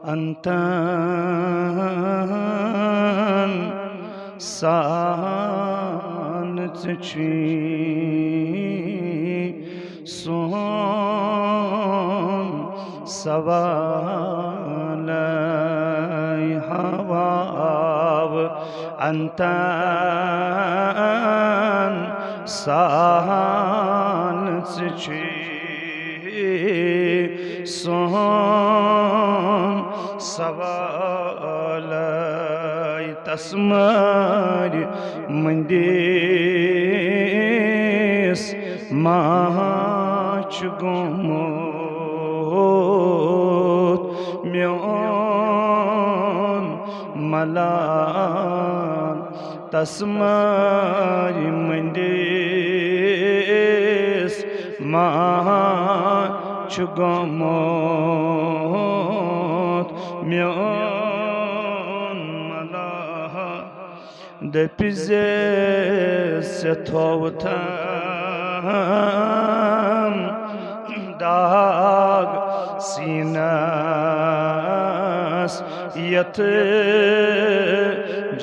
Antan sanıtıcı son savalay havav Antan sanıtıcı son savalay tasmari mandis mach gomot mion malan tasmari mandis mach gomot mion malan de pize setovtan dag sinas yatı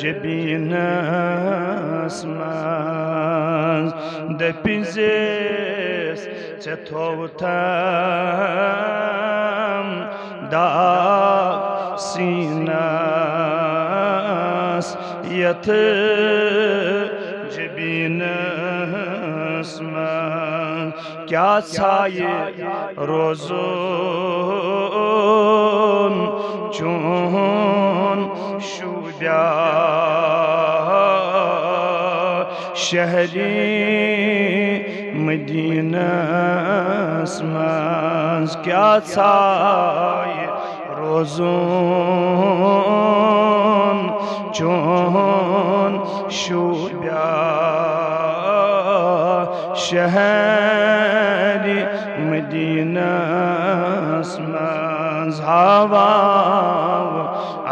cebinas maz de pize setovtan dag sinas yatı cebinas maz kya saye rozun chun shubya shehri medinas maz kya saye rozun chun shubya shehri medinas maz havav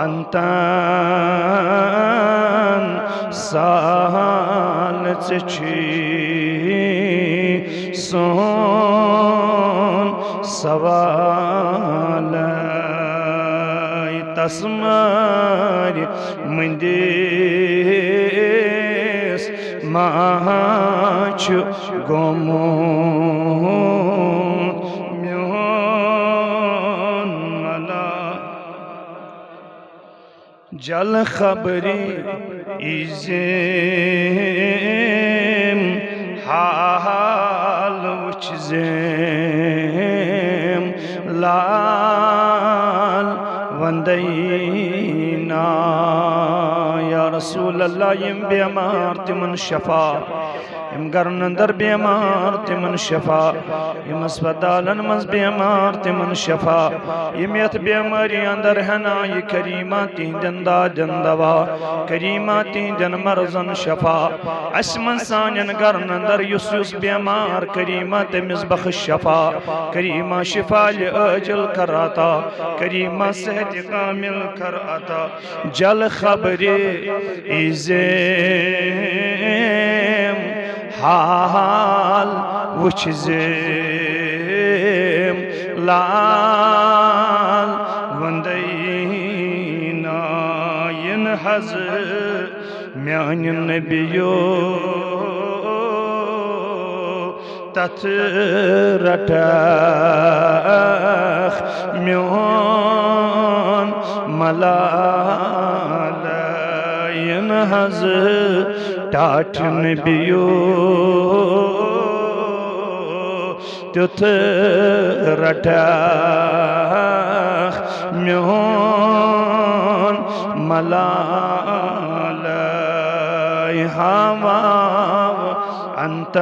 antan sanıtıcı son savalay tasmari mandis mach gomot mion malan jal khabri izem hal uchzem lal vandayna ya Rasulallah yim bemar timan shafa yim garnandar bemar timan shafa yim asfadalan maz bemar timan shafa yim yat bemari andar hanay karimati janda jandava karimati jan marzan shafa asman sanan garnandar yus bemar karimati misbakh shafa karima shifa li ajal karata karima seht kamil karata jal khabri izem hal vuchzem lal vandayna yin haz mian nebiyo tatratah mion malalayin haz tat nebiyo tatratah mion malalay havav antan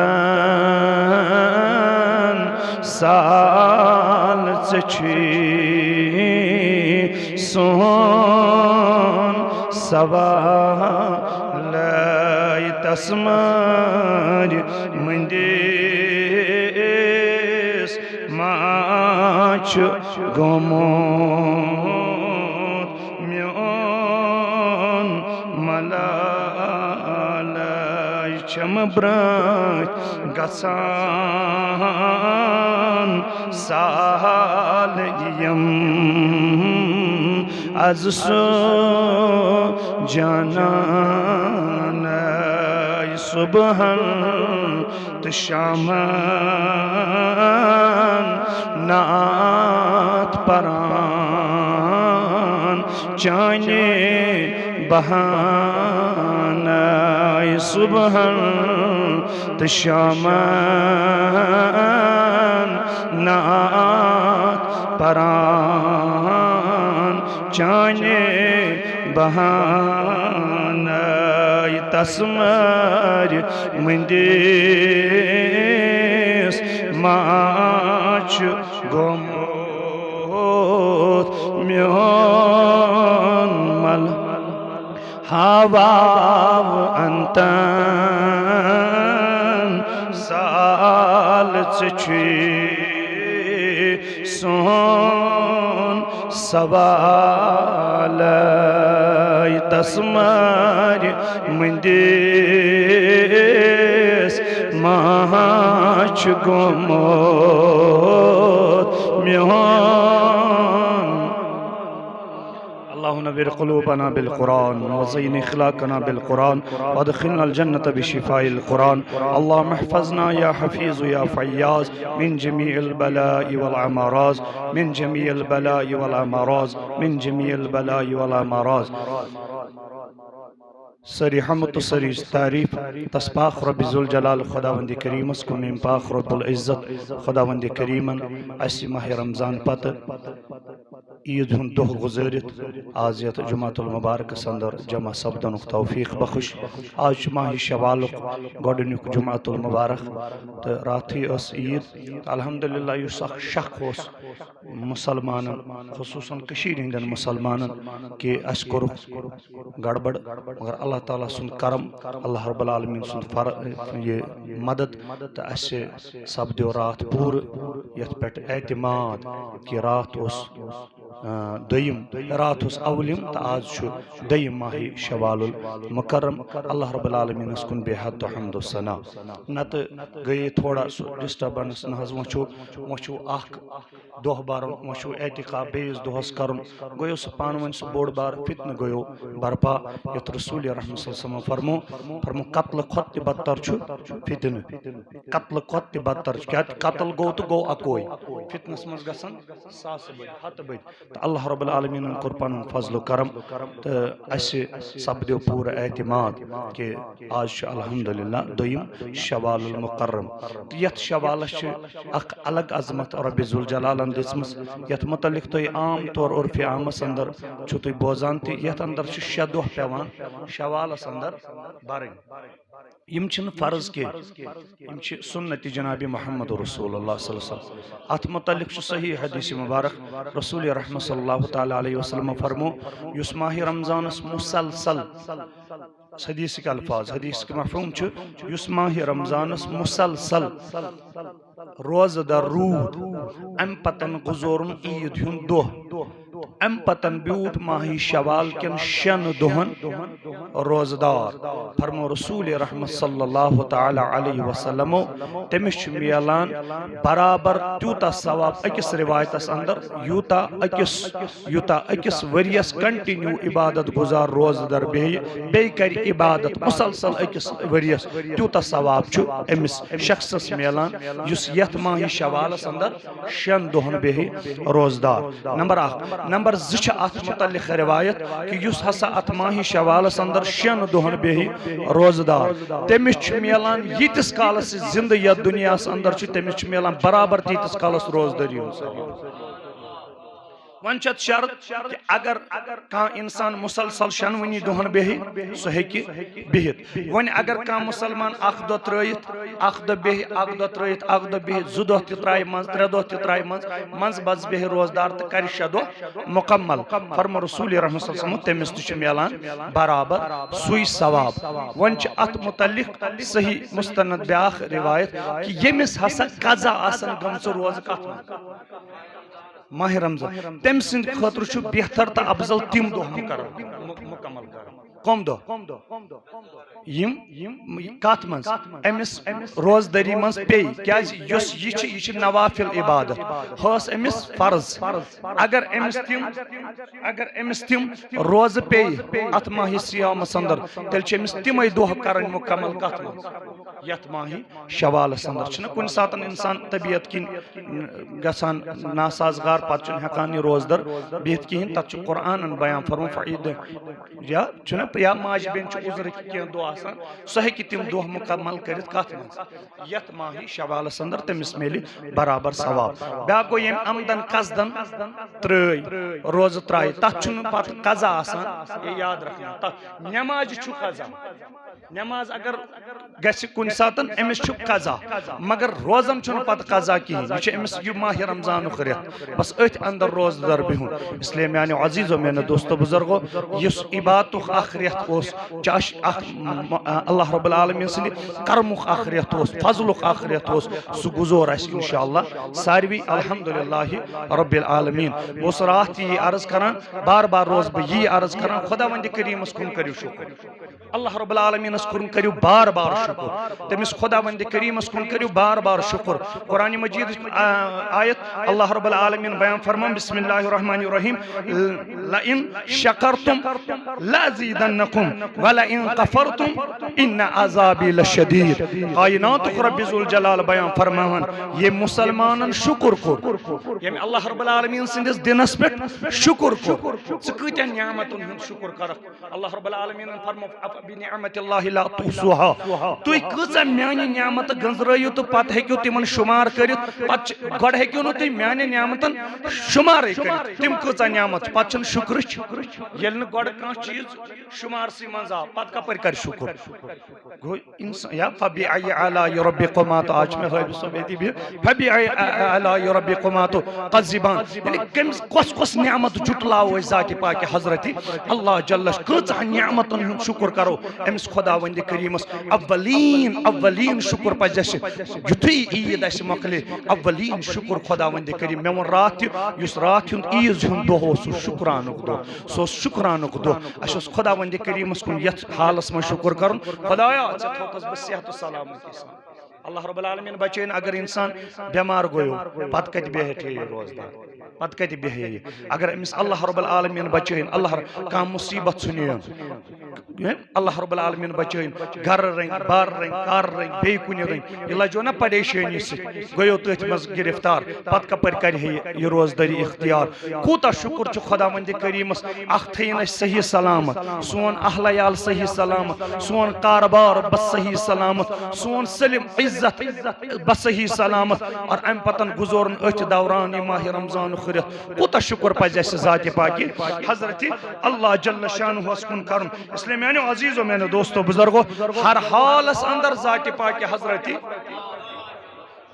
salçı son savalay tasmar mandis mach gomot mion malalay çamabrat gasan saliyam az su janan subhan te shaman naat paran chane bahana subhan te shaman naat paran chane bahana tasmar mendis mach gomot mion mal havav antan sal ççi son savalay tasmar mendis mach gomot mion اللهم نور قلوبنا بالقرآن وزين اخلاقنا بالقرآن وادخلنا الجنة بشفاء القرآن اللهم احفظنا يا حفيظ يا فياض من جميع البلاء والامراض من جميع البلاء والامراض من جميع البلاء والامراض سری حمد و سری تعریف تسپاخ رب ذوالجلال خداوند کریم اس کو من پاک رب العزت خداوند کریمن اسی ماہ رمضان پت عید ہند دہ گزارت آز یت جمعۃ المبارک اندر جمع سپدن توفیق بخش آج ماہ شوال گۄڈنیُک جمعۃ المبارک تو راتھی اس عید الحمدللہ یس اخ شک اس مسلمان خصوصاً کشیر ہندن مسلمان کہ اس کور گڑبڑ مگر اللہ تعالیٰ سن کرم اللہ رب العالمین سن یہ مدد تو اس سپدیو رات پور یت پہ اعتماد کہ رات اس دویم رات اس اولم تو آج دویم ماہ شوال المکرم اللہ رب العالمین اس کن بے حد حمد و ثنا نت گئی تھوڑا ڈسٹربنس نہ وچو اخ دہ بار وچو اعتکاف بیس دہس کرن گویو سہ پان ون سہ بوڑ بار فتنہ گویو برپا یت رسول رحمۃ صلی اللہ علیہ وسلم فرمو قتل کھت تہ بدتر چھ فتنہ قتل کھت تہ بدتر کیا قتل گو تو گو اکوے فتنس مز گژھن ساس بد ہتھ بد تو اللہ رب العالمین کور پن فضل و کرم تو اس سپدیو پورا اعتماد کہ آج الحمدللہ دویم شوال المکرم یت شوالس اخ الگ عظمت رب ذوالجلال دژمٕژ یتھ متعلق تُہۍ عام طور عرفِ عامس اندر چھُ تُہۍ بوزان تہِ یتھ اندر چھِ 6 دۄہ پیوان شوالس اندر برٕنۍ یم چھنہٕ فرض کینٛہہ یم چھِ سنت جناب محمد رسول اللہ صلی اللہ علیہ وسلم اتھ متعلق چھُ صحیح حدیث مبارک رسول رحمت صلی اللہ تعالیٰ علیہ وسلم فرمو یس ماہ رمضانس مسلسل حدیث کے الفاظ حدیث کے مفہوم چھُ یس ماہ رمضانس مسلسل روزٕ دار روٗد امہِ پتن گُزورُن عیٖد ہُنٛد دۄہ امہِ پتن بیوٗٹھ ماہی شوال کٮ۪ن 6 دۄہن روزدار فرمو رسول رحمت صلی اللہ تعالیٰ علیہ وسلم تٔمِس چھُ میلان برابر تیوٗتاہ ثواب أکِس رِوایتس اندر یوٗتاہ أکِس ؤرِیس کنٹِنیوٗ عبادت گُزار روزدار بیٚیہِ کرِ عبادت مسلسل أکِس ؤرِیس تیوٗتاہ ثواب چھُ أمِس شخصس میلان یُس یتھ ماہی شوالس اندر 6 دۄہن بیٚہہِ روزدار نمبر 1 نمبر 2 چھِ اتھ متعلق روایت کہ یُس ہسا اتھ ماہی شوالس اندر 6 دۄہن بیٚہہِ روزدار تٔمِس چھُ میلان ییٖتِس کالس زندٕ یتھ دُنیاہس اندر چھُ تٔمِس چھُ میلان برابر تیٖتِس کالس روزدٲری ہُنٛد ثواب ون چھت شرط کہ اگر کانٛہہ انسان مسلسل 6 دۄہن بیٚہہِ سُہ ہیٚکہِ بِہِتھ وۄنۍ اگر کانٛہہ مسلمان اکھ دۄہ ترٲیِتھ اکھ دۄہ بیٚہہِ اکھ دۄہ ترٲیِتھ اکھ دۄہ بیٚہہِ 2 دۄہ تہِ ترٛایہِ منٛز 3 دۄہ تہِ ترٛایہِ منٛز بس بیٚہہِ روزدار تہٕ کرِ 6 دۄہ مُکمل فرمو رسول رحمت صلی اللہ علیہ وسلم تٔمِس تہِ چھُ میلان برابر سُے ثواب وۄنۍ چھِ اتھ متعلق صحیح مستند بیاکھ روایت کہ ییٚمِس ہسا قضا آسن گٔمژٕ روزٕ کتھ منٛز ماہ رمضان تٔمۍ سٕنٛدِ خٲطرٕ چھُ بہتر تہٕ افضل تِم دۄہ مُکمل کرُن कम दो कत मन अमिस रोजदारी मज पे क्या यह नवाफिल इबादत हस अमिस फर्ज अगर अमिस तिम रोज पे अत माहि सियामस अंदर तेल अमिस तिम दोह कर मुकम्मल कत मज यथ माहि शवालस अंदर कुन सात इंसान तबीयत किन गसान नासाजगार पत् हेकान यह रोजदर बिहत कहें तत् कुरान बयान फरम फ़ईद या माज बेन उजर कह दो सह हे तिम दह मुकम्मल कर कत मज यथ माहि शवालस अंदर तमिस मिले बराबर सवाब ब्या गो यम आमदन कसदन त्रय रोज त्राय तथ पत कजा आसान ये याद रखना नमाज कजा नमाज अगर गि कुन सात अमिस कजा मगर रोजन पत कजा कहें यह माह रमजान रेत बस अथ अंदर रोजदार बिहुन इसलिए मानो अजीज़ो मेनो दोस्तो बुजुर्गो इस इबादत रेत अल्लाह रब्बुल आलमीन सद कर्मुक रेत फजलुक रेत सह गुजोर इंशाअल्लाह सारवी अल्हम्दुलिल्लाह रब्बिल आलमीन बस रात यी अर्ज करान बार बार रोज बह यी अर्ज करान खुदावंद करीमस कुन करियो शुक्र अल्लाह रब्बुल आलमीन कुन करियो बार बार शुक्र तमिस खुदावंद करीमस कुन करियो बार बार शुक्र कुरान मजीद आयत अल्लाह रब्बुल आलमीन बयान फरमान बिस्मिल्लाहिर रहमानिर रहीम लइन शकरतुम लाज़ीदन्नकुम वलइन कफरतुम इन्न अज़ाबी लशदीद कायनात रब्बुल जलाल बयान फरमान ये मुसलमानन शुक्र कोर ये अल्लाह रब्बुल आलमीन सिंदिस दिनस पे शुक्र कोर कत नियामतन हुंद शुक्र कर अल्लाह रब्बुल आलमीन फरमा बिनिअमतिल्लाहि ला तुहसुहा तुई कचा म्यानि नियामत गंजरयु तो पत हेक्यु तिमन शुमार करित पत गड हेक्यु न तुई म्यानि नियामतन शुमार करित तिम कचा नियामत पत छन शुक्र येल न गड का चीज शुमार सी मंजा पत कपर कर शुक्र गो इंसान या फबी आई अला रब्बिकुमा तो आज में गैब समेती भी फबी आई अला रब्बिकुमा तो कज़िबान यानी कस कस नियामत जुटलाओ जाति पाक हजरत अल्लाह जल्ल कचा नियामतन हुंद शुक्र करो अमिस खुदावंद करीमस अव्वलीन शुक्र पजस युथी ईद अस मकले अव्वलीन शुक्र खुदावंद करीम मे वन रात युस रात हुंद ईद हुंद दो सो शुक्रानुक दो सो शुक्रानुक दो अस खुदावंद करीमस कुन यथ हालस में शुक्र करन खुदाया थोकस बस सेहत सलामती सान अल्लाह रब्बुल आलमीन बचैन अगर इंसान बीमार गयो पत कत बेहे रोजदार पत कत बेहे अगर अमिस अल्लाह रब्बुल आलमीन बचैन अल्लाह का मुसीबत सुनियन अल्लाह रब्बुल आलमीन बचैन घर रंग बार रंग कार रंग बे कुन रंग यह लजो ना परेशानी से गयो तथ मज गिरफ्तार पत कपर कर यह रोजदारी इख्तियार कूता शुक्र छु खुदावंद करीमस अख थैन सही सलामत सोन अहलयाल सही सलामत सोन कारबार बस सही सलामत सोन सलिम इज्जत बस सही सलामत और अम पतन गुजोरन अथ दौरान माह रमजान खुरत कूता शुक्र पज जात पाकि हजरत अल्लाह जल्ल शानुहु कुन करन इसलिए मैंने अजीजो मैंने दोस्तों बुजुर्गो हर हालस अंदर जात पाकि हजरत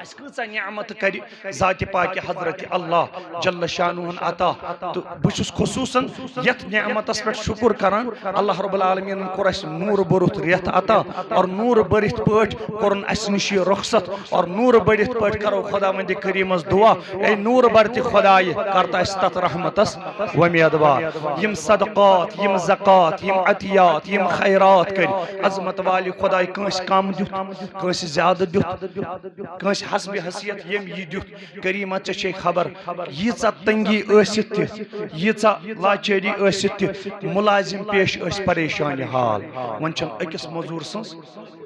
कचा नियामत कर जात पाक हजरत अल्लाह जल्ल शानुहुन अता तो बहुत खुसूसन यथ नियामतस पे शुक्र करान अल्लाह रब्बुल आलमीन कोर नूर बरुत रेत अता और नूर बरित पट कोरन अस निश रुखसत और नूर बरित पट करो खुदावंद करीमस दुआ ए नूर बरति खुदाय करता अस तत रहमतस वमेदवार यम सदकात यम ज़कात यम अतियात यम खैरात कर अजमत वाली खुदाय कंस कम दुत कंस ज्यादा दुत कंस हसब हसीयत यम यह दुत करीमा चे खबर यीचा तंगी थ यीचा लाचारी थ मुलाजिम पेश परेशान हाल वन अकिस मजूर सज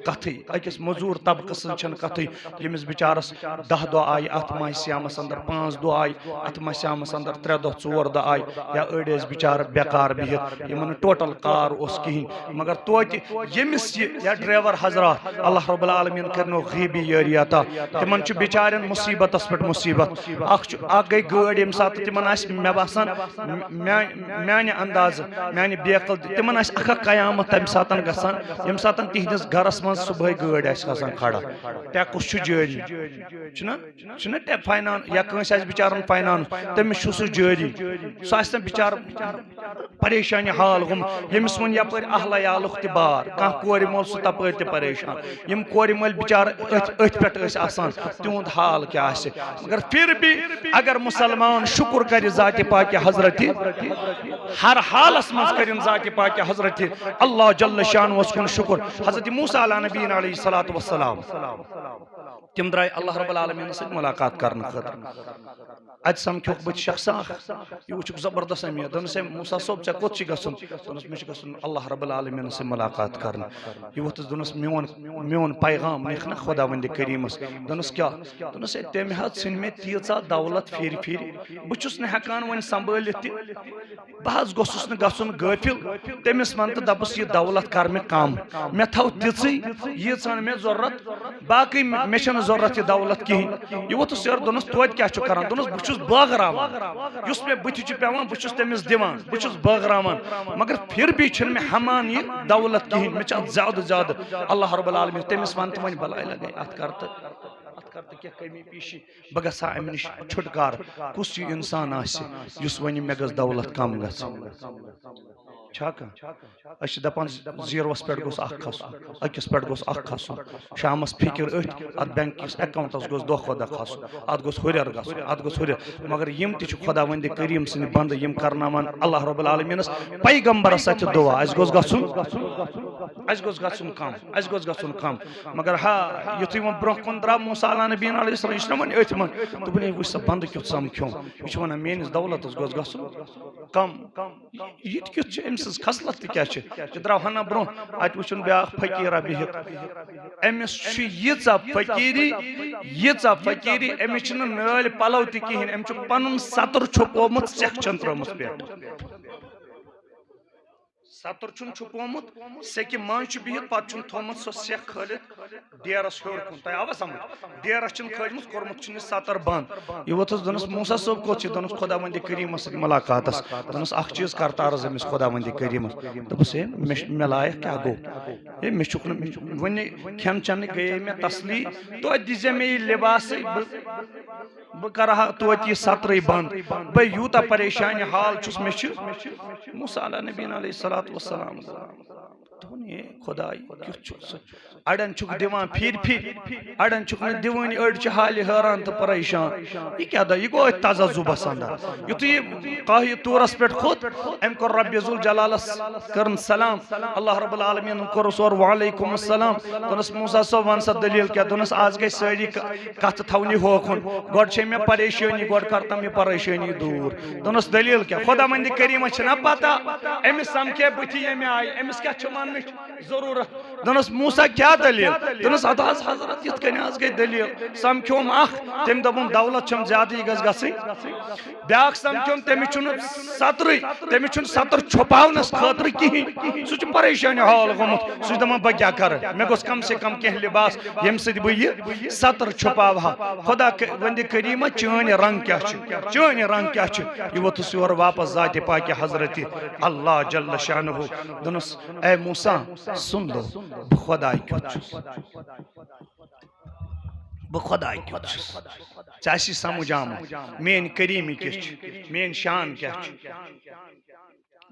कथई अकिस मजूर तबक सन कथई यमिस बिचारस 10 दह आय अत माह श्यामस अंदर 5 दह आय अत माह श्यामस अंदर 3 दह 4 दह आय या अड़स बिचार बेकार बिहित यमन टोटल कार कहीं मगर तोत यमिस या ड्राइवर हजरात अल्लाह रब्बुल आलमीन करनो गीबी यारी अता तिमन बिचारन मुसीबत पे मुसीबत गई गाड़ी यम सात तिमन मे बसान माने अंदाज माने बेकल तिमन कयामत तम सात गसान यम सात तिहदिस घरस मज सुबह गाड़ी खसान खड़ा टैक्स जारी टैक फाइनान या कंस बिचारन फाइनान तमिस सह जारी सह बिचार परेशानी हाल गुम यमिस वन यप अहलयालुक बार कह कोर मोल सह तप परेशान यम कोर मोल बिचार अथ पे आसान तिहुंद हाल क्या आसे मगर फिर भी अगर मुसलमान शुक्र कर ज़ात पाक हजरत हर हालस मज कर ज़ात पाक हजरत अल्लाह जल्ल शान कुन शुक्र हजरत मूसा अला नबीन अलैहिस्सलातु वस्सलाम तिम द्राय अल्लाह रब्बुल आलमीन से मुलाकात करने खतर अत समझोक बह शख्स यह वो जबरदस्त अमीर दोनों से मूसा सोब चे कोत गसन दोनों मे गसन अल्लाह रब्बुल आलमीन से मुलाकात करने यह वो दोनों मोन पैगाम निख ना खुदा वंद करीमस दोनों क्या दोनों से तम हद सुन मे तीचा दौलत फिर फिर बहुत हेकान वन संभालित बह गोस न गसन गाफिल तमिस वन तो दपस यह दौलत कर मे कम मे थव ती यीचान मे जरूरत बाकी मे जरूरत यह दौलत कहें यह वोत सर दोनों तोत क्या कर दोनों बहुत बागरावान युस मे बुथ पेवान बहुत तमिस दिवान बहुत बागरावान मगर फिर भी मे हमान यह दौलत कहें मे ज्यादा ज्यादा अल्लाह रब्बुल आलमीन तमिस वन तो वन बलाय लगे अत कर क्या कमी पीशी बह गा अम नश छुटकार कुस इंसान आस वन मे गस दौलत कम दपान जीरोस पे गोस अकिस पे गोस खसन शामस फिक्र अत बैंक किस अकाउंटस गोस दो खुदा खसन अत गोस हुरर गसन अत गोस हुरर मगर यम ति खुदा वंद करीम सिंद बंद यम करनावन अल्लाह रब्बुल आलमीनस पैगंबरस सच दुआ अस गोस गसन कम मगर हा युथि वो ब्रोह कुन द्रा मूसा अला नबीन अलैहिस्सलाम इस नमन अथ मन दोपन वो सब बंद क्युत समख्यो यह वन मेनिस दौलतस गोस गसन कम ये क्युत अमस खसलत क्या द्राव हना ब्रो अत वुन ब्या फकीरा बिहित अमिस यीचा फकीरी अमिस नाल पलव तहन अम पन सतर छुपोमुत सेख त्रोमुत पे सतर छुपोमुत सेक मज बिहित पे थोमुत सो सेख खलित डेरस हर कुन तह आवा समझ डेरस खलमुत कोर्मुत सतर बंद यह वोथस दोनस मूसा सोब कोत दोनस खुदा वंद करीमस मुलाकात दोनस अख चीज कर तारज अमिस खुदा वंद करीमस दोपस मे लायक क्या गो ये मे वन खेन चन गए मे तसली तो दिजे मे लिबास बह कर तोत यह सतर बंद बह यूता परेशान हाल मे मूसा अला नबीन अलैहिस्सलातु वस्सलाम दोन ये खुदाई क्युत अड़न दिवान फिर अड़न दिवान अड़ हाल हैरान तो परेशान यह क्या यह गो तजुबस अंदर युथु कह तूरस पे खोत अम कोर रब्बुल जलालस कर सलाम अल्लाह रब्बुल आलमीन कोरस और वालेकुम अस्सलाम दोनस मूसा सो वन सा दलील क्या दोनस आज गई सारी कथ थवनी होकुन गोड छे मे परेशानी गोड करता मे परेशानी दूर दोनस दलील क्या खुदा मंद करीम छना पता अमिस समखे बुथि यमे आय अमिस क्या छमान जरूरत दोनस मूसा क्या दलील दोनस अदास हजरत यत कन आज गई दलील समख्योम अख तम दबुन दौलत छम ज्यादा गस गसि ब्याक समख्योम तमिस सतर छुपावनस खतर कहीं सह परेशान हाल गोमुत सह दपान बह क्या कर मे गोस कम से कम कह लिबास यम सद बह सतर छुपावहा खुदा वंद करीम चान रंग क्या यह वोथुस योर वापस ज़ात पाक हजरत अल्लाह जल्ल शानुहु दोनस ए मूसा सुन लो बह खुदा चासी समझ आम मेन करीमी किस मेन शान क्या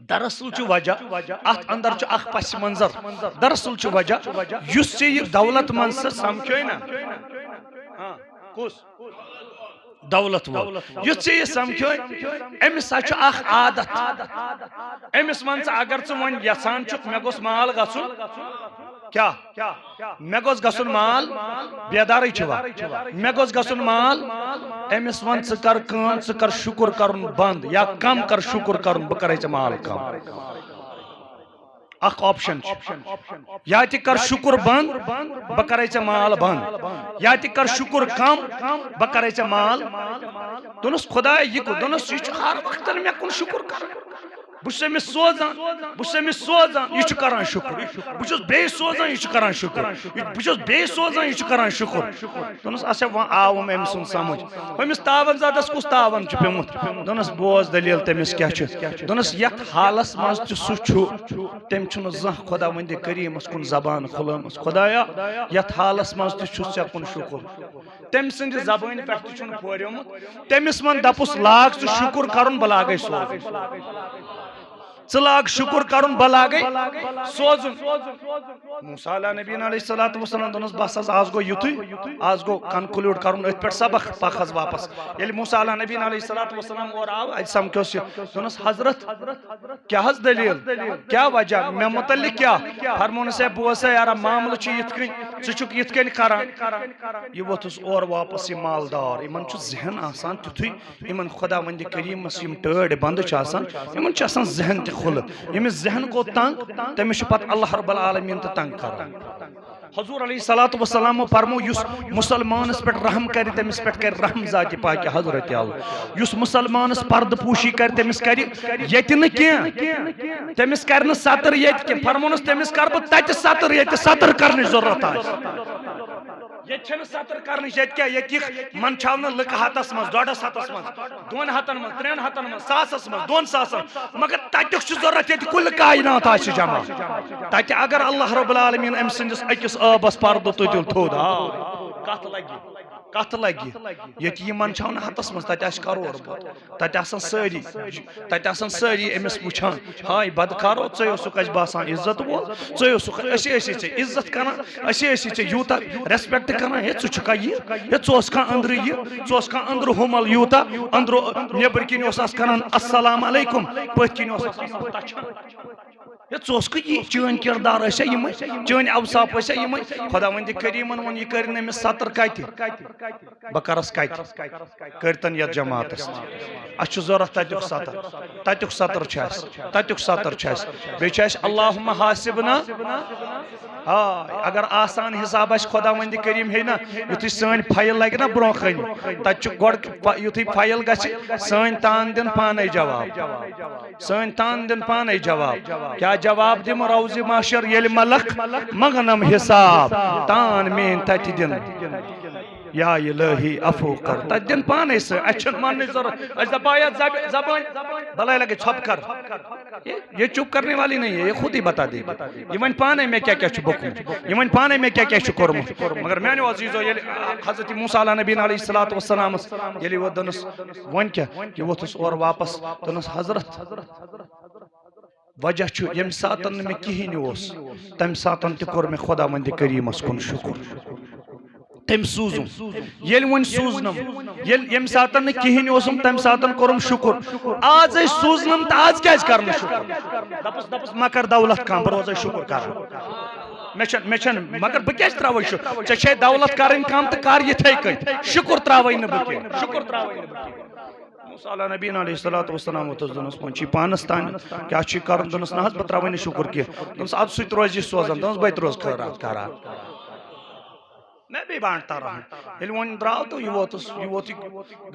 दरअसल वजह अत अंदर अख पस मंजर दरअसल वजह युस दौलत मन समझो ना दौलत वो युथ यह समझो अमिस आदत अमिस वन अगर वन यसान मे गोस माल गसन क्या मे गोस गसन माल बेदारी मे गोस गसन माल अमिस वन कर शुक्र कर बंद या कम कर शुक्र कर बह कर माल कम अख ऑप्शन या कर शुक्र बंद बह कर माल बंद या कर शुक्र कम बह कर माल दोनस खुदा यह दोनस यह हर वक्त मे कुन शुक्र कर बह सोजान यह कर शुक्र बह बे सोजान यह कर शुक्र बह बे सोजान यह कर शुक्र दोनस अच्छा आव अम सुन समझ हमिस तावन ज़ादस कुस तावन पेमुत दोनस बोज दलील तमिस क्या दोनस यथ हालस मज तम जह खुदा वंद करीमस कुन जबान खुलमस खुदाया यथ हालस मज े कुन शुक्र तम सद जबान पे फोरमुत तमिस वन दपुस लाग शुक्र कर बह लागे सोज लाग शुक्र करुन बलागे सोजुन मूसा अला नबीन अलैहिस्सलातु वस्सलाम दोनस बस आज गो युतु आज गो कनक्लूड करुन अथ पे सबक पखस वापस ये मूसा अला नबीन अलैहिस्सलातु वस्सलाम और आव अज समझोस दोनस हजरत क्या हज दलील क्या वजह मे मुतल्लिक क्या फरमोन से बोस यार मामल चुक यिथकन करान ये वोथुस और वापस ये मालदार इमन छु जहन आसान तुथुई इमन खुदा वंद करीम यम टड़ बंद छु आसान इमन छु आसान जहन ते खुल यमिस जहन को तंग तमिस पत अल्लाह रब्बुल आलमीन ते तंग कर हजूर अलैहिस्सलातु वस्सलाम फरमो युस मुसलमानस पे रहम कर तमिस पे कर रहम जाति पाक हजरत अल्लाह युस मुसलमानस पर्द पूशी कर तमिस कर यति न के तमिस कर न सतर यति के फरमोनस तमिस कर ब तत सतर यति सतर करने जरूरत आस ये सतर कर मन छाव लक हतस मज डोडस हतस मज दोन हतन मज त्रेन हतन मज सासस मज दोन सासन मगर तत्युक जरूरत ये कुल कायनात जमा तत अगर अल्लाह रब्बुल आलमीन अम सिंदिस अकिस आबस पर्द तुदिल थोद कत लगी ये मन छाव हतस मज तत करोड़ तत सारी सारी अमिस वुचान हाय बदकारो ोक बासान इज्जत वोल चे इज्जत कर यूता रेस्पेक्ट कर ये अंदर ये अंदर हुमल यूता अंदर नबर किन कर अस्सलाम अलैकुम पथ किन ये चन किरदार चन अवसाफ खुदा वंद करीमन वो यह कर सतर कत बह करस कत करतन ये जमात अस जरूरत तत्युक सतर बे अल्लाहुम्मा हासिबना हाँ अगर आसान हिसाब खुदा वंद करीम है ना युथु सन फाइल लगे ना ब्रो कन तक युथु फाइल सन तान दिन पाने जवाब क्या जवाब दिम रौज माशर ये मलक मगनम हिसाब तान मेन तत दिन या इलाही अफू कर तत दिन पाने से अच्छन मानने जरूरत दबाया जबान भलाई लगे छप कर ये चुप करने वाली नहीं है ये खुद ही बता देगी ये वन पाने में क्या क्या बकू ये वन पाने में क्या क्या कर्म मगर मैंने अजीजो ये हजरत मूसा नबी अलैहिस्सलातु वस्सलाम ये वो दनस वन क्या ये वो और वापस दनस हजरत वजह यम सातन में कहें तम सातन तोर मे खुदा वंद करीमस कुन शुक्र तम सूजुम ये वन सूजनम यम सातन कहें तम सातन कोरम शुक्र आज सूजनम तो आज क्या कर शुक्र दपस मकर दौलत कम बह रोज शुक्र कर मे मगर बह क्या त्रा शुक्र चे दौलत कर कम तो कर ये कन शुक्र त्रा शुक्र त्रा मूसा अला नबी अलैहिस्सलातु वस्सलाम दोनस पहुंची पानस तान क्या कर दोनस ना बह त्रा शुक्र कह दोनस अद सत रोज सोजान दोनस बत रोज खैरात करान मैं भी बांटता रहा ये वन द्राव तो ये वोत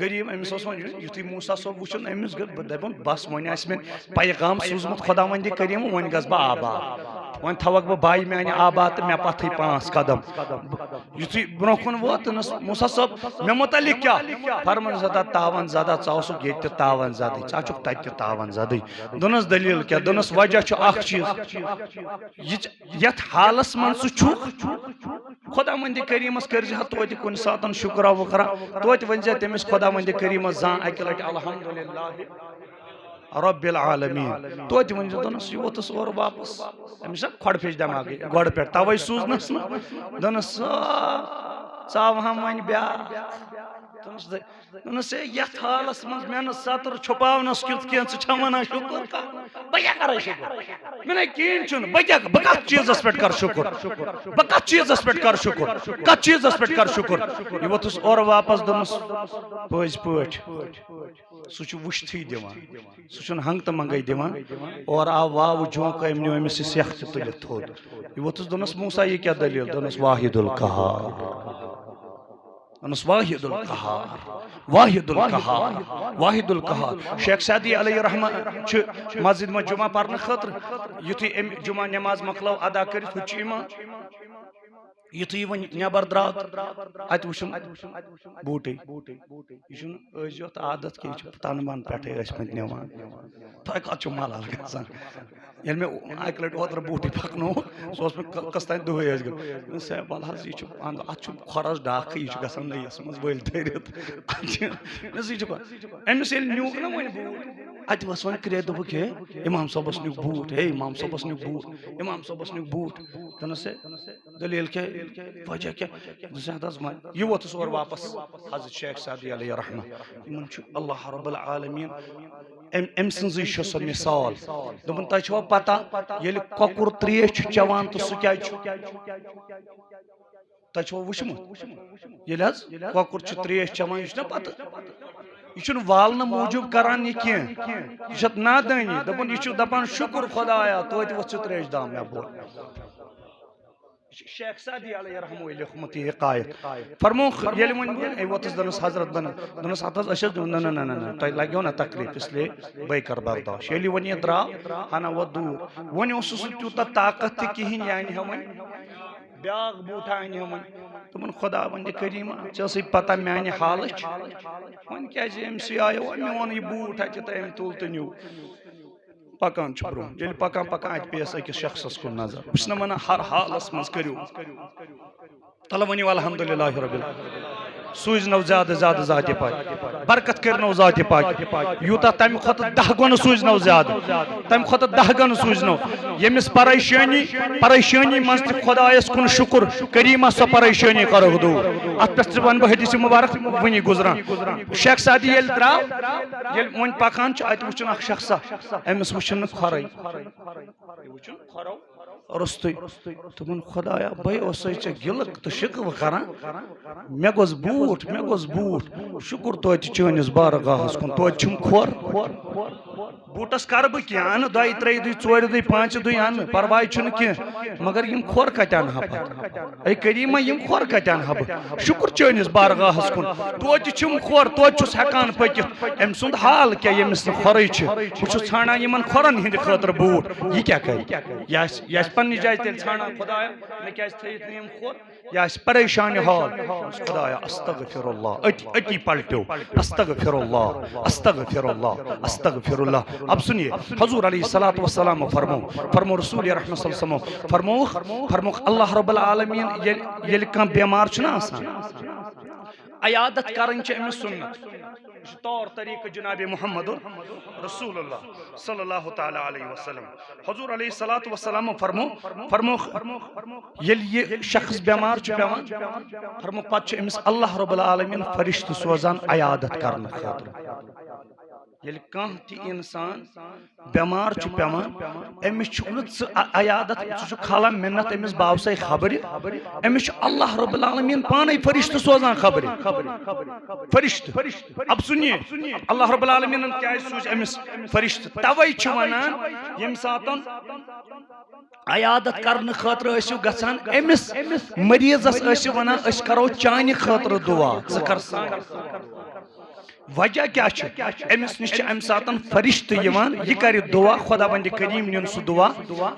गरीब अमिस युथु मूसा सोब वुचन अमिस दपन बस वन मे पैगाम सूजमुत खुदा वंद करीम वन गस बह आबाद वन थवक बह बाई माने आबाद तो मे पथ 5 कदम युथु ब्रो कुन वोत मूसा सोब मे मुतल्लिक क्या फरमान ज़दा तावन ज़दा चौसुक ये तावन ज़दा चाचुक तत तावन ज़दा दोनस दलील क्या दोनस वजह अख चीज यथ हालस मन सु खुदा वंद करीमस कर तो कुन सात शुक्रा वुकरा तो वन तमिस खुदा वंद करीमस जा अकि लट अल्हम्दुलिल्लाह रब्बिल आलमीन तो वन दोनस योतस और वापस अमिस खड़फिश दिमाग गोड़ पे तवे सूजनस दोनस चाव हम वन ब्या यथ हालस मज मे सतर छुपावनस कित कह वन शुक्र बह कर शुक्र मे कहें बह कत चीजस पे कर शुक्र बह कत चीजस पे कर शुक्र कत चीजस पे कर शुक्र ये वोथुस और वापस दोनस पज पे सह वुश्थी दिवान सह हंग तो मंगई दिवान और आव वाव झोंक अम नो अमिस सेख तुलित थोद ये वोथुस दोनस मूसा ये क्या दलील दोनस वाहिदुल कहार वाहिदुल कहार शेख सादी अलैहि रहमा मस्जिद में जुमा पढ़ने खतर युथु जुमा नमाज मकलो अदा कर युथु वन नबर द्राव अत वुन बूटे यह आदत कि तन मन पे निवान तुम कत मलाल गसान ये मे अक लट ओतर बूटे पकनो सह मे कस तान दुहे गल बल हज यह अत खरस डाक यह गसान नईस मज वल धरित अमिस न्यूक ना वन बूट अत वस वन क्रे दोप के इमाम साहबस नुक बूट हे इमाम साहबस नुक बूट इमाम साहबस नुक बूट तनसे दलील के वजह क्या ज़्यादा ये वोतस और वापस हज़रत शेख सादी अलैहि रहमा इमन छु अल्लाह रब्बुल आलमीन एम सन्जी छ सो मिसाल दोपन तय छवा पता येल कोकुर त्रेश छु चवान तो सु क्या छु तय छवा वुशमु येल हज कोकुर छु त्रेश चवान यु न पता यह वालना मूजूब करान यह कह नादानी दपन यह दपान शुक्र खुदाया तो वो त्रेश दाम मे बोल शेख सादी अलैहि रहमतुल्लाह लिखमत यह कायत फरमोख येल वन वोतस दनस हजरत बन दनस अत न न न न तह लगो ना तकलीफ इसलिए बे कर बर्दाश्त ये वन यह द्राव हना वो दूर वन तूता ताकत कहें यानी हम ब्याग बूठा अन हम तुम खुदा वन करीमा ऐसी पता मानि हाल वन क्या आयो मोन यह बूट अत अम तुल तो न्यू पकान ब्रो ये पकान पकान अत पेस अकिस शख्स कुन नजर बस वन हर हालस मज करू तल वनियो अल्हम्दुलिल्लाह रब्बिल सूज नव ज्यादा ज्यादा जाते पाक बरकत कर नव जाते पाक यूता तम खत 10 गुण सूज नव ज्यादा तम खत 10 गुण सूज नव यमिस परेशानी मज खुदायस कुन शुक्र करीमा सो परेशानी करो दूर अत पे वन बह हदीस मुबारक वनी गुजरान शेख सादी येल द्राव येल वन पकान अत वुचन अख शख्सा एमस वुचन खरई वुचन खरो रस्तु तुमन खुदाया भाई गिलक तो शिकव कर मे गोस बूट शुक्र तो चनिस बारगाहस कुन तो खोर बूटस कर बह क्या अन 2-3 दुह 4 दुह 5 दुह अन परवाह कह मगर यम खोर कत अन पे करीमा यम खोर कत अन बह शुक्र चनिस बारगाहस कुन तो खोर तो हेकान पकित अम सुंद हाल क्या यमिस खोर बह छाना इन खोरन हंद खतर बूट यह क्या कर पन्नी जाय तेल छाना खुदाया मे क्या थयित नियम खोर या परेशान हाल खुदाया अस्तगफिरुल्लाह अति पलटो अस्तगफिरुल्लाह अब सुनिए हुजूर अलैहिस्सलातु वस्सलाम फरमो रसूल रहमत सल्लल्लाहु अलैहि वसल्लम फरमो अल्लाह रब्बुल आलमीन येल का बीमार छ ना आसान अयादत करन छ अमिस सुन्नत तौर तरीक़ जनाब मुहम्मद रसूलुल्लाह सल्लल्लाहु तआला अलैहि वसल्लम हुजूर अलैहिस्सलातु वस्सलाम फरमो येल ये शख्स बीमार छ पेवान फरमो पत छ अमिस अल्लाह रब्बुल आलमीन फरिश्त सोजान अयादत करन खातिर येल कह ति इंसान बीमार छ पेवान अमिस छ अयादत छ खाला मिन्नत अमिस बावसै खबर अमिस अल्लाह रब्बुल आलमीन पाने फरिश्त सोजान खबर फरिश्त अब सुनिए अल्लाह रब्बुल आलमीन क्या सूज अमिस फरिश्त तवै छ वनान यम सातन अयादत करने खातिर ऐसु गसान अमिस मरीजस ऐसु वनान अस करो चानि खातिर दुआ ज कर वजह क्या अमिस निश अम सातन फरिश्त यवान यह कर दुआ खुदा बंद करीम नीन सह दुआ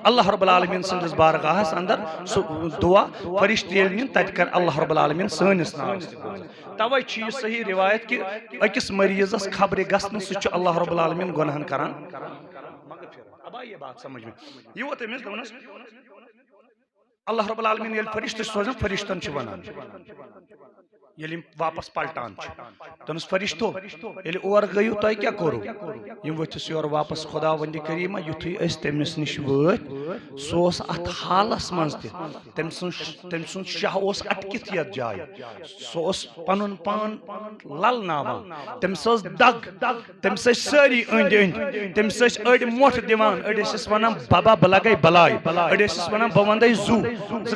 अल्लाह रब्बुल आलमीन संदिस बारगाहस अंदर सह दुआ फरिश्त ये नीन तत कर अल्लाह रब्बुल आलमीन सानिस नामस तवै यह सही रिवायत कि अकिस मरीजस खबर गसन सह अल्लाह रब्बुल आलमीन गुनाहन करान अब आई ये बात समझ में ये वो तमिस दोनस अल्लाह रब्बुल आलमीन ये फरिश्त सोजन फरिश्तन छ वनान ये वापस पलटान तमस फरिश्तो ये और गयु तुम क्या करो यम वथिस योर वापस खुदा वंद करीमा युथु तमिस निश वत सोस अत हालस मज तम सुन शाह अटकित ये जाय सोस पनुन पान लल नावान तमिस दग तमिस सारी अंद अंद तमिस अड़ मोट दिवान अड़स वनान बाबा बह लगे बलाय अड़स वनान बह वंदे जू ज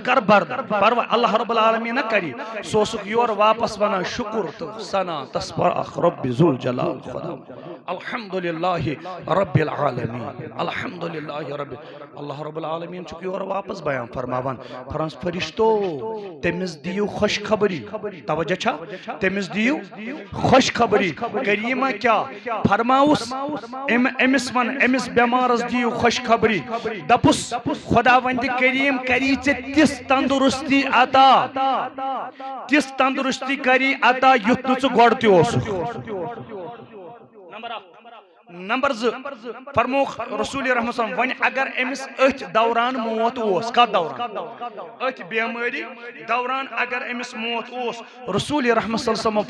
कर बर्द परवा अल्लाह रब्बुल आलमीन करी सोसुक योर वापस वना शुक्र तो सना तस्बह रब्बि जुल जलाल खुदा अल्हम्दुलिल्लाह रब्बिल आलमीन अल्हम्दुलिल्लाह रब्बि अल्लाह रब्बुल आलमीन चुक योर वापस बयान फरमावन फरस फरिश्तो तमिस दियो खुशखबरी तवज्जो छा तमिस दियो खुशखबरी करीमा क्या फरमाउस एमिस वन एमिस बीमारस दियो खुशखबरी दपुस खुदा वंद करीम करी तिस तंदुरुस्ती अता तिस तंदुरुस्ती करी अता युथ नु गोड़ ते नंबर नंबर 2 फरमोख रसूल रहमत वन अगर अमिस अथ दौरान मौत ओस कत दौरान अथ बेमारी दौरान अगर अमिस मौत ओस रसूल रहमत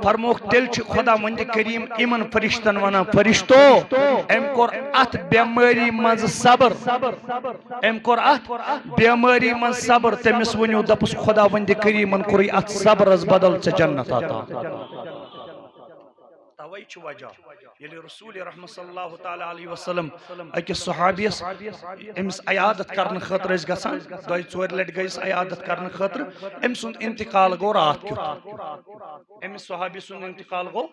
फरमोख तेल खुदा वंद करीम इमन फरिश्तन वना फरिश्तो एम कोर अथ बेमारी मज सबर एम कोर अथ बेमारी मज सबर तमिस वनो दपस खुदा वंद करीमन कोर अथ सब्रस बदल से जन्नत अता तवै छु वजह ये रसूल रहमत सल्लल्लाहु तआला अलैहि वसल्लम अकिस सहाबियस अमिस अयादत करने खतर गसान दो चोर लट गइस अयादत करने खतर अम सुन इंतकाल गो रात क्युत अमिस सहाबी सुन इंतकाल गो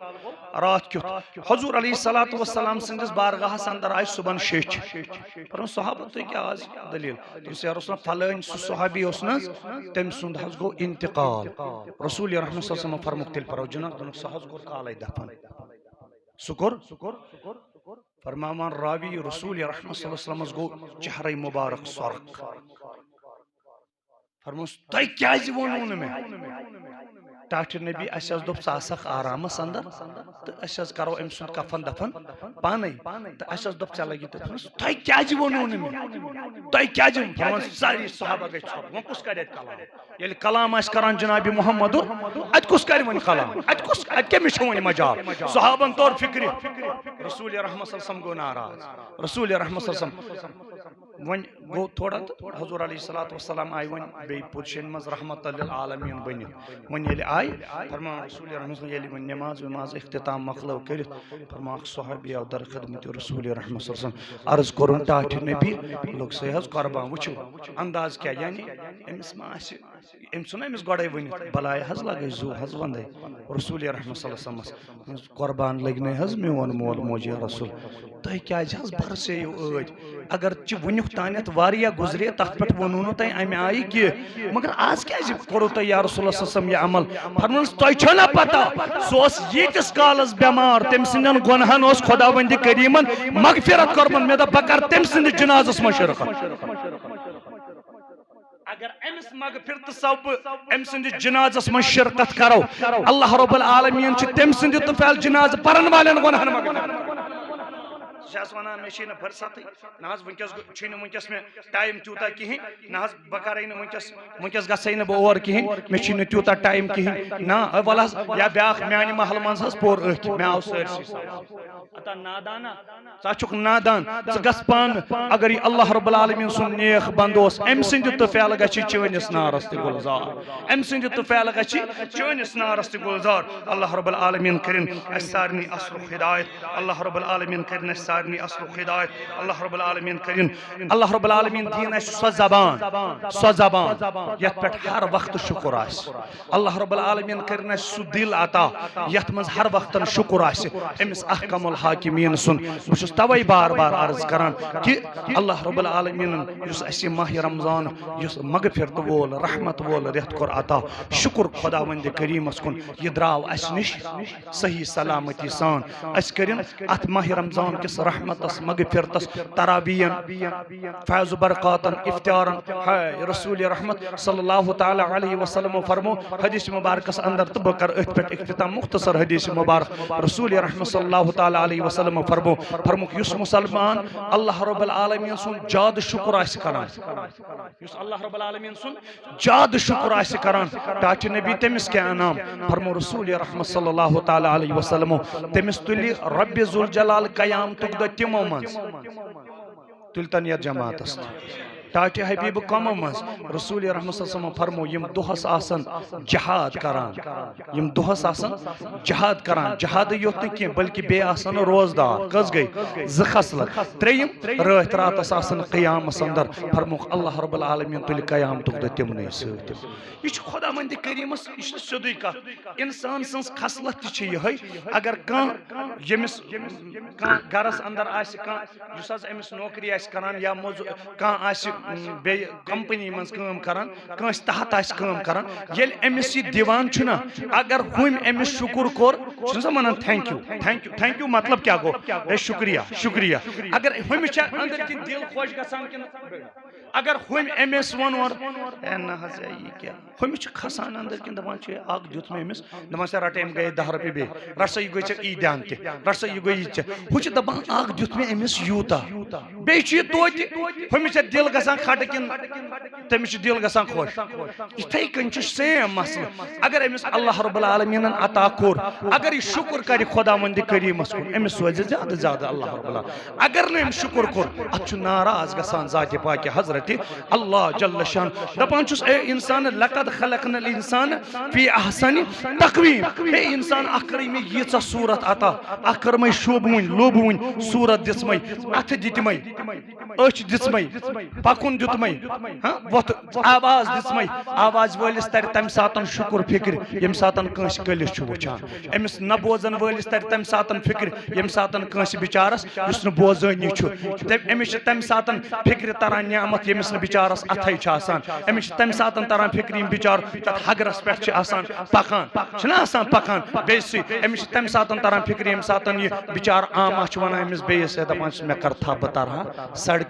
रात क्युत हुजूर अलैहि सलातु वस्सलाम सिंदिस बारगाहस अंदर आय सुबन शेच पर सहाबा तो क्या आज दलील तो या रसूल फलान सहाबी ओसना तम सुन हज गो इंतकाल रसूल रहमत सल्लल्लाहु अलैहि वसल्लम फरमुक तिल पर जुना दुन सहज गो काले दफन शुक्र फरमान रावी रसूल रहमत सल्लल्लाहु अलैहि वसल्लम गो चेहरे मुबारक सरक फरमोस तय क्या वोन मे टाट नबी अस दोप सख आराम अंदर तो अस करो अम सुन कफन दफन पाने तो अस दोप चल लगी तय क्या वोन मे तय क्या सारी सहाबा गई छोड़ वो कुछ कर कलाम ये कलाम करान जनाबी मोहम्मद अत कुछ कर वन कलाम अत कमिस वन मजाल सहाबन तौर फिक्र रसूल रहमत सल्लल्लाहु अलैहि वसल्लम गो नाराज रसूल रहमत सल्लल्लाहु अलैहि वसल्लम वन गो थोड़ा तो हुजूर अलैहि सलातु वस्सलाम आय वन बे पुरशन मज रहमत लिल आलमीन बन वन ये आय फरमान रसूल रहमत ये वन नमाज वमाज इख्तिताम मखलो कर फरमा सहाबी आव दर खिदमत रसूल रहमत सल्लल्लाहु अलैहि वसल्लम अर्ज करुन टाठ नबी लोग से हज कुर्बान वुचो अंदाज क्या यानी एमिस मा एम सुन एमिस गडे वन बलाय हज लगे जू हज वंदे रसूल रहमत सल्लल्लाहु अलैहि वसल्लम कुर्बान लगने हज मेवन मोल मोज रसूल तय क्या हज बरसे अज अगर वुनुक तानत वारिया गुजरे तथ पे वोनू तुम अमे आई कि मगर आज क्या करो तुम या रसूल सल्लल्लाहु यह अमल फरमान तुह ना पता सह यीतिस कालस बेमार तम सिंदन गुनहन खुदा वंद करीमन मगफिरत कर्मन मे दप बह कर तम सिंद जनाजस मं शिरकत अगर अमिस मगफिरत सब अम सिंद जनाजस मं शिरकत करो अल्लाह रब्बुल आलमीन तम सिंद तुफैल जनाज परन वालन गुनहन मगफिरत वन मे फुर्सत ना वनकस मे टाइम तूता कहें ना बह कर वनकस गई बह और कहें मे तूता टाइम कहें ना वल या ब्या मानि महल मज पोर अथ मे आव सरसी अता नादाना च नादान गस पान अगर यह अल्लाह रब्बुल आलमीन सुन नेक बंद अम सिंद तुफैल गि चनिस नारस त गुलजार अम सिंद तुफैल गि चनिस नारस त गुलजार अल्लाह रब्बुल आलमीन करिन सारनी असलु हिदायत अल्लाह रब्बुल आलमीन करिन सारनी असलु हिदायत अल्लाह रब्बुल आलमीन करिन अल्लाह रब्बुल आलमीन दीन सो जबान यत पे हर वक्त शुक्र आस अल्लाह रब्बुल आलमीन करिन सो दिल अता यत मज हर वक्त शुक्र आस अमिस अहकमुल हाकिमीन सुन बस तवै बार बार अर्ज करान कि अल्लाह रब्बुल आलमीन अस माह रमजान मगफिरत वोल रहमत वोल रेत कोर अता शुक्र खुदा वंद करीमस कुन यह द्राव अस निश सही सलामती सान अस करिन अत माह रमजान किस रहमतस मगफिरतस तराबियन फैज़ बरकातन इफ्तियारन है रसूल रहमत सल्लल्लाहु तआला अलैहि वसल्लम फरमो हदीस मुबारकस अंदर तो बकर अथ पे इख्तिताम मुख्तसर हदीस मुबारक रसूल रहमत सल्लल्लाहु तआला अलैहि वसल्लम फरमो युस मुसलमान अल्लाह रब्बुल आलमीन सुन जाद शुक्र आस करान युस अल्लाह रब्बुल आलमीन सुन जाद शुक्र आस करान टाच नबी तमिस क्या नाम फरमो रसूल रहमत सल्लल्लाहु तआला अलैहि वसल्लम तमिस तुली रब्बि जुल जलाल कयाम तुक द तिमो मज तुलतन यत जमातस टाटे हबीब कम मज रसूल रहमत सल्लल्लाहु अलैहि वसल्लम फरमो यम दुहस आसन जहाद करान यम दुहस आसन जहाद करान जहाद योत न कि बल्कि बे आसन रोजदार कस गई ज खसलत त्रेयम रात रातस आसन क़याम अंदर फरमो अल्लाह रब्बुल आलमीन तुल क़याम तुक द तिमने सत यह खुदा मंद करीमस यह सोदी कत इंसान सन्स खसलत त यह अगर कह यमिस गरस अंदर आस कह अमिस नौकरी आस करान या कह बे कंपनी मज काम करान कंस तहत आस काम करान येल एमिस यह दिवान छुना अगर हुम एमिस शुक्र कोर छुना मनान thank you thank you thank you मतलब क्या गो ए शुक्रिया शुक्रिया अगर हुम छ अंदर की दिल खुश गसान कि अगर हुम एमिस वन और न हज ये क्या हुम छ खसान अंदर कि दपान छ आग दुत में एमिस दपान से रट एम गए 10 रुपये बे रट ये गई ई ध्यान ते रट ये गई हु छ दपान आग दुत में एमिस यूता बे छ तोति हुम छ दिल गसान खट कि तमिस दिल गसान खुश इथे कन छ सेम मसला अगर एमिस अल्लाह रब्बुल आलमीन अता कोर अगर ये शुक्र कर खुदावंद करीमस कुन एमिस सोज ज्यादा ज्यादा अल्लाह रब्बुल अगर न शुक्र कोर अत नाराज गसान जात पाक हजरत अल्लाह जल्ल शान दपान छुस ए इंसान लकद खलकनल इंसान फी अहसन तकवीम ए इंसान अकर में यीचा सूरत अता अकर में शोबुन लोबुन सूरत दिसमै अथ दितमै अच दिसमै पकुन दितमै हां वत आवाज दिसमै आवाज वलिस तर तम सातन शुक्र फिक्र यम सातन कंस कलिस छु वचान एमिस न बोजन वलिस तर तम सातन फिक्र यम सातन कंस बिचारस युस न बोजनी छु एमिस तम सातन फिक्र तरान नियामत यमिस न बिचारस अथै छ आसान एमिस तम सातन तरान फिक्र यम बिचार तत हगरस पेट छ आसान पकान छना आसान पकान बेसी एमिस तम सातन तरान फिक्र यम सातन ये बिचार आमा छ वना एमिस बेस दपान मे कर था बतरहा सड़क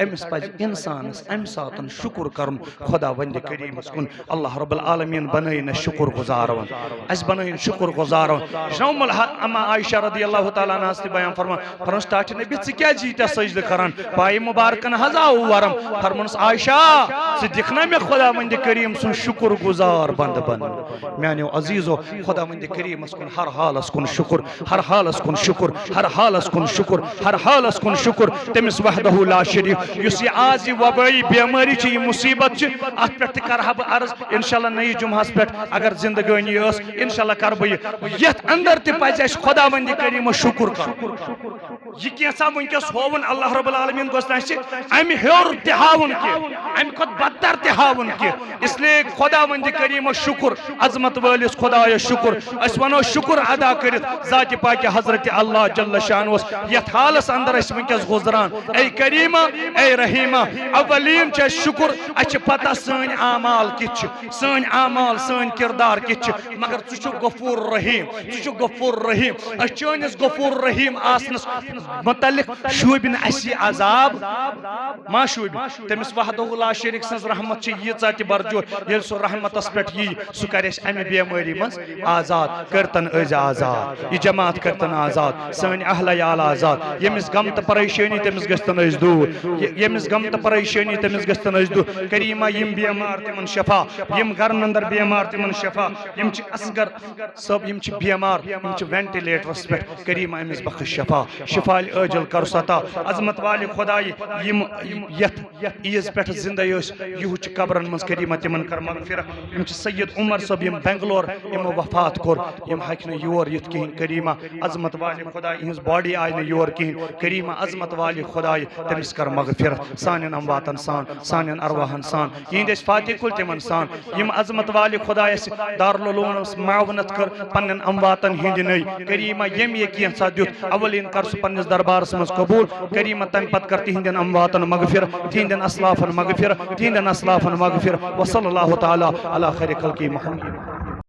एमिस पज इंसानस एम सातन शुक्र करम खुदावंद करीमस कुन अल्लाह रब्बुल आलमीन बनाई न शुक्र गुजारवन अस बनाई शुक्र गुजारवन शौमुल अम्मा आयशा रदियल्लाहु ताला अन्हा से बयान फरमास ताच नबी च क्या जीता सजद करान पाए मुबारकन हजाओ वरम फरमास आयशा से दिखना में खुदावंद करीम सुन शुक्र गुजार बंद बन म्यानो अजीजो खुदावंद करीमस कुन हर हालस कुन शुक्र हर हालस कुन शुक्र हर हालस कुन शुक्र हर हालस कुन शुक्र तमिस वहदहु ला शरीक युस ये आज वबाई बीमारी छ मुसीबत छ अत पे करहा ब अर्ज इंशाल्लाह नई जुमहस पे अगर जिंदगानी अस इंशाल्लाह कर ब यथ अंदर ते पज अस खुदावंद करीम शुक्र कर ये कैसा वनकस होवन अल्लाह रब्बुल आलमीन गोस अम हेर ते हावन के अम खुद बदतर ते हावन के इसलिए खुदावंद करीम शुक्र अजमत वालिस खुदाय शुक्र अस वनो शुक्र अदा कर जात पाक हजरत अल्लाह जल्ल शानोस यथ हालस अंदर अस वनकस गुजरान ए करीमा ए रहीमा अवलीन छ शुक्र अच पता सन आमाल किछ सन आमाल सन किरदार किछ मगर छु गफूर रहीम अचानस गफूर रहीम आसनस मुतल्लिक शोबिन असी अजाब मा शोब तमिस वहदहु ला शरीक सज रहमत छ यीचा त बरजोर येल सो रहमतस पेट यी सु करस अमे बेमारी मस आजाद करतन अज आजाद ये जमात करतन आजाद सन अहल याल आजाद यमिस गम त परेशानी तमिस गस्तन अज दूर यमिस गम त परेशानी तमिस गस्तन अज दूर करीमा यम बेमार तिमन शफा यम गरन अंदर बेमार तिमन शफा यम छ असगर सब यम छ बेमार यम छ वेंटिलेटरस पे करीमा अमिस बख्श शफा शिफाल अजल कर सता अजमत वाली खुदाई यम यथ ईज पे जिंदा यस यह छ कब्रन मस करीमा तिमन कर मगफिरत यम छ सैयद उमर सब यम बेंगलोर यम वफात कोर यम हक न योर यथ कहीं करीमा अजमत वाली खुदाई इस बॉडी आय न योर कहीं करीमा अजमत वाली खुदाई तमिस कर मगफिरत सानन अमवातन सानन अरवाहन सान यिंद फातिह कुल तिमन सान यम अजमत वाली खुदाई दारुल उलूम मावनत कर पन्न अमवातन हिंद नई करीमा यम ये कैसा दुत अवलिन कर पन्नस दरबारस मज कबूल करीमा तम पत कर तिहिंदन अमवातन मगफिर तिहिंदन अस्लाफन मगफिर व सल्लल्लाहु तआला अला खैर खल्की मुहम्मद।